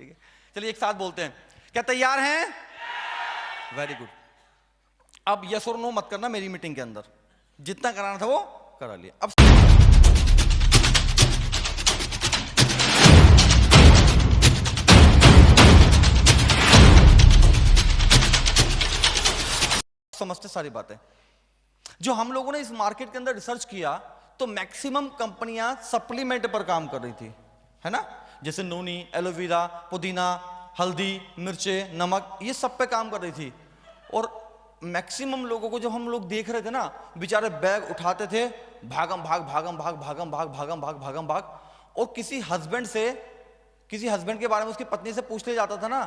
ठीक है, चलिए एक साथ बोलते हैं, क्या तैयार हैं? Very good. अब यस और नो मत करना मेरी मीटिंग के अंदर, जितना कराना था वो करा लिया। अब समझते सारी बातें। जो हम लोगों ने इस मार्केट के अंदर रिसर्च किया तो मैक्सिमम कंपनियां सप्लीमेंट पर काम कर रही थी, है ना, जैसे नोनी, एलोवेरा, पुदीना, हल्दी, मिर्चे, नमक, ये सब पे काम कर रही थी। और मैक्सिमम लोगों को जब हम लोग देख रहे थे ना, बेचारे बैग उठाते थे, भागम भाग भागम भाग भागम भाग भागम भाग भागम भाग। और किसी हस्बैंड के बारे में उसकी पत्नी से पूछ ले जाता था ना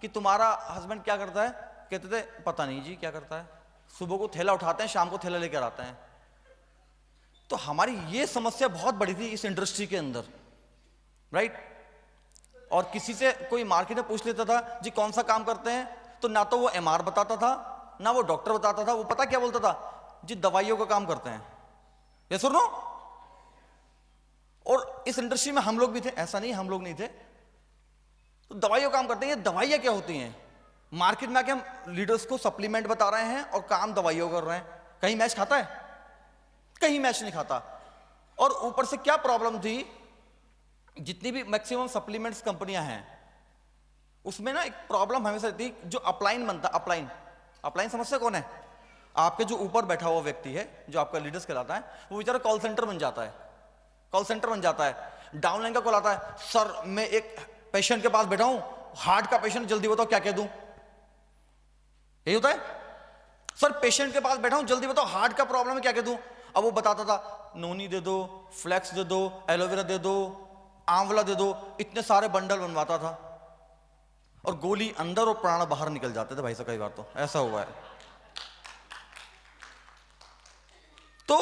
कि तुम्हारा हस्बैंड क्या करता है, कहते थे पता नहीं जी क्या करता है, सुबह को थैला उठाते हैं, शाम को थैला लेकर आते हैं। तो हमारी ये समस्या बहुत बड़ी थी इस इंडस्ट्री के अंदर, राइट। और किसी से कोई मार्केट में पूछ लेता था जी कौन सा काम करते हैं, तो ना तो वो एमआर बताता था ना वो डॉक्टर बताता था, वो पता क्या बोलता था, जी दवाइयों का काम करते हैं। ये सुनो, और इस इंडस्ट्री में हम लोग भी थे, ऐसा नहीं हम लोग नहीं थे। तो दवाइयों का काम करते हैं, ये दवाइयां क्या होती हैं? मार्केट में आके हम लीडर्स को सप्लीमेंट बता रहे हैं और काम दवाइयों कर रहे हैं। कहीं मैच खाता है? कहीं मैच नहीं खाता। और ऊपर से क्या प्रॉब्लम थी, जितनी भी मैक्सिमम सप्लीमेंट्स कंपनियां हैं उसमें ना एक प्रॉब्लम हमेशा रहती है, जो अपलाइन बनता, अपलाइन समझते कौन है? आपके जो ऊपर बैठा हुआ व्यक्ति है, जो आपका लीडर्स कहलाता है, वो बेचारा कॉल सेंटर बन जाता है। डाउनलाइन का कॉल आता है, सर मैं एक पेशेंट के पास बैठा हूं, हार्ट का पेशेंट, जल्दी बताओ क्या कह दूं। यही होता है, सर पेशेंट के पास बैठा हूं, जल्दी बताओ हार्ट का प्रॉब्लम है, क्या कह दूं। अब वो बताता था नोनी दे दो, फ्लेक्स दे दो, एलोवेरा दे दो, आंवला दे दो, इतने सारे बंडल बनवाता था और गोली अंदर और प्राण बाहर निकल जाते थे भाई साहब। कई बार तो ऐसा हुआ है। तो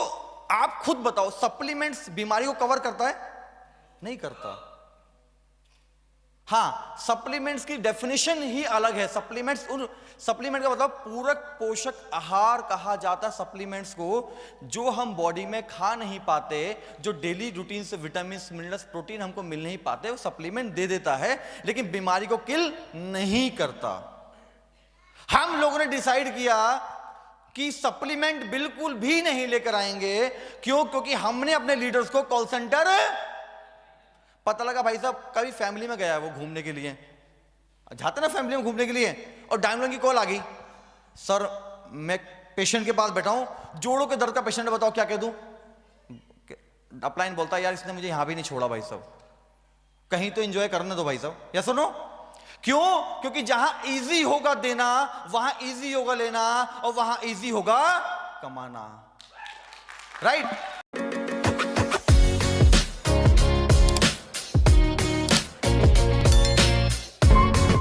आप खुद बताओ, सप्लीमेंट्स बीमारी को कवर करता है? नहीं करता। हाँ, सप्लीमेंट्स की डेफिनेशन ही अलग है। सप्लीमेंट का मतलब पूरक पोषक आहार कहा जाता है सप्लीमेंट्स को, जो हम बॉडी में खा नहीं पाते, जो डेली रूटीन से विटामिन, मिनरल्स, प्रोटीन हमको मिल नहीं पाते, वो सप्लीमेंट दे देता है, लेकिन बीमारी को किल नहीं करता। हम लोगों ने डिसाइड किया कि सप्लीमेंट बिल्कुल भी नहीं लेकर आएंगे। क्यों? क्योंकि हमने अपने लीडर्स को कॉल सेंटर, पता लगा भाई साहब कभी फैमिली में गया है वो घूमने के लिए, जाते ना फैमिली में घूमने के लिए, और डायमंड की कॉल आ गई, सर मैं पेशेंट के पास बैठा हूं, जोड़ों के दर्द का पेशेंट, बताओ क्या कह दूं। अपलाइन बोलता है यार इसने मुझे यहां भी नहीं छोड़ा भाई साहब, कहीं तो एंजॉय करने दो भाई साहब। या सुनो, क्यों? क्योंकि जहां इजी होगा देना वहां इजी होगा लेना, और वहां इजी होगा कमाना, राइट।